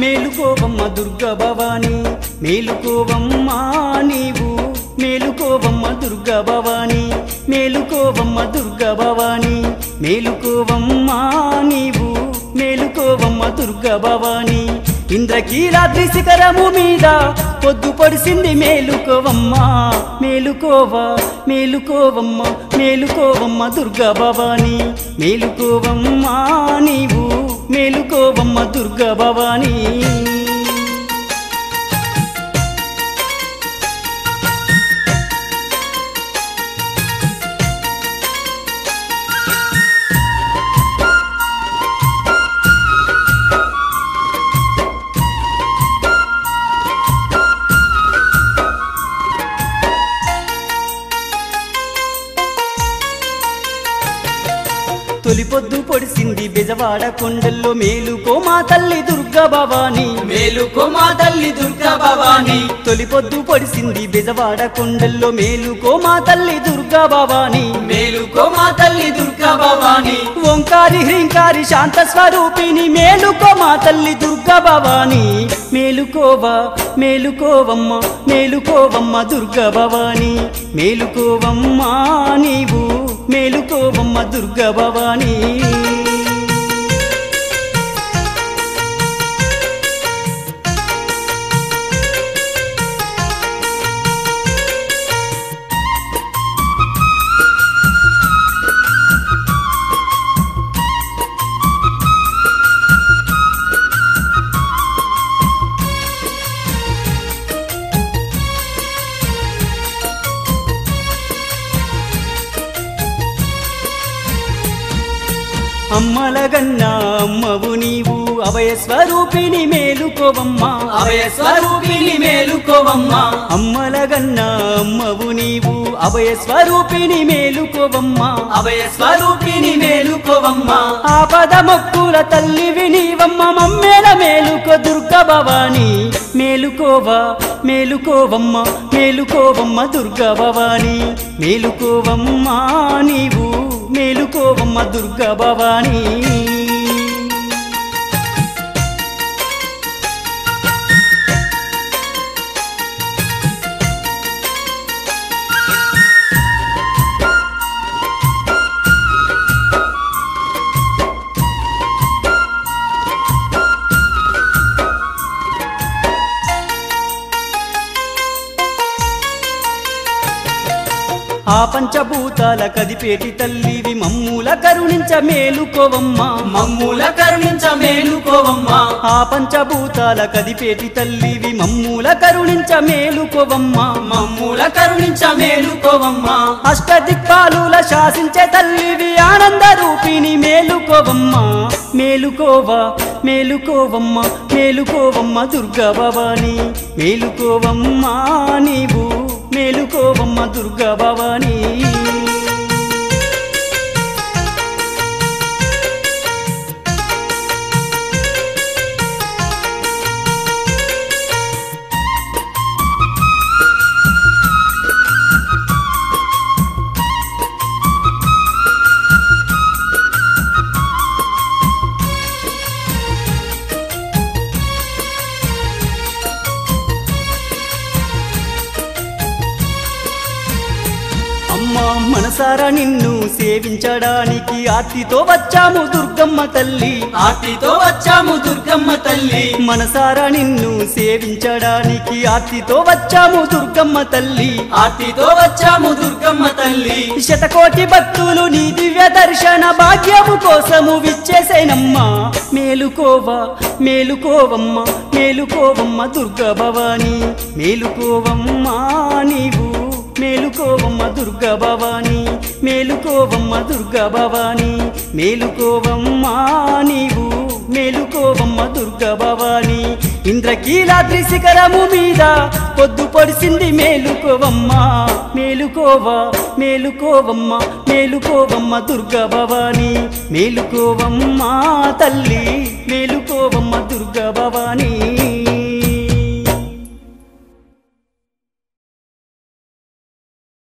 మేలుకోవమ్మ దుర్గా భవాని మేలుకోవమ్మ నీవు మేలుకోవమ్మ దుర్గా భవాని మేలుకోవమ్మ దుర్గా భవాని మేలుకోవమ్మ నీవు మేలుకోవమ్మ దుర్గా భవాని ఇంద్రకీలాద్రి శిఖరము మీద పొద్దు పొడిసింది మేలుకోవమ్మ మేలుకోవా మేలుకోవమ్మ మేలుకోవమ్మ దుర్గా భవాని మేలుకోవమ్మ నీవు మేలుకోవమ్మ దుర్గా భవాని తొలి పొద్దు పొడిసింది బెజవాడ కొండల్లో మేలుకో మా తల్లి దుర్గా భవాని మేలుకో మా తల్లి దుర్గా భవాని తొలి పొద్దు పొడిసింది బెజవాడ కొండల్లో మేలుకో మా తల్లి దుర్గా భవాని మేలుకో మా తల్లి దుర్గా భవాని ఓంకారి హ్రీంకారి శాంత స్వరూపిణి మేలుకో మా తల్లి దుర్గా భవాని మేలుకోవా మేలుకోవమ్మ మేలుకోవమ్మ దుర్గా భవాని మేలుకోవమ్మ నీవు మేలుకోవమ్మ దుర్గా భవాని అమ్మలగన్నా అమ్మవు నీవు అభయ స్వరూపిణి మేలుకోవమ్మ అభయ స్వరూపిణి మేలుకోవమ్మ అమ్మలగన్నా అమ్మవు నీవు అభయ స్వరూపిణి మేలుకోవమ్మ అభయ స్వరూపిణి మేలుకోవమ్మ ఆపద మొక్కుల తల్లివి నీవమ్మ మమ్మేల మేలుకో దుర్గా భవాని మేలుకోవా మేలుకోవమ్మ మేలుకోవమ్మ దుర్గా భవాని మేలుకోవమ్మ నీవు మేలుకోవమ్మ దుర్గా భవాని ఆ పంచభూతాల కదిపేటి తల్లివి మమ్ముల కరుణించ మేలుకోవమ్మ మమ్ముల కరుణించ మేలుకోవమ్మ ఆ పంచభూతాల కదిపేటి తల్లివి మమ్ముల కరుణించ మేలుకోవమ్మ మమ్ముల కరుణించ మేలుకోవమ్మ అష్టదిక్పాలుల శాసించే తల్లివి ఆనంద రూపిణి మేలుకోవమ్మ మేలుకోవా మేలుకోవమ్మ మేలుకోవమ్మ దుర్గా భవాని మేలుకోవమ్మ నీవు మేలుకోవమ్మ దుర్గా భవాని అమ్మా మనసారా నిన్ను సేవించడానికి ఆర్తితో వచ్చాము దుర్గమ్మ తల్లి ఆర్తితో వచ్చాము దుర్గమ్మ తల్లి మనసారా నిన్ను సేవించడానికి ఆర్తితో వచ్చాము దుర్గమ్మ తల్లి ఆర్తితో వచ్చాము దుర్గమ్మ తల్లి శతకోటి భక్తులు నీ దివ్య దర్శన భాగ్యము కోసము విచ్చేసేనమ్మా మేలుకోవా మేలుకోవమ్మ మేలుకోవమ్మ దుర్గా భవాని మేలుకోవమ్మ నీవు మేలుకోవమ్మ దుర్గా భవాని మేలుకోవమ్మ దుర్గా భవాని మేలుకోవమ్మ నీవు మేలుకోవమ్మ దుర్గా భవాని ఇంద్రకీలాద్రి శిఖరము మీద పొద్దు పొడిసింది మేలుకోవమ్మ మేలుకోవా మేలుకోవమ్మ మేలుకోవమ్మ దుర్గా భవాని మేలుకోవమ్మ తల్లి మేలుకోవమ్మ దుర్గా భవాని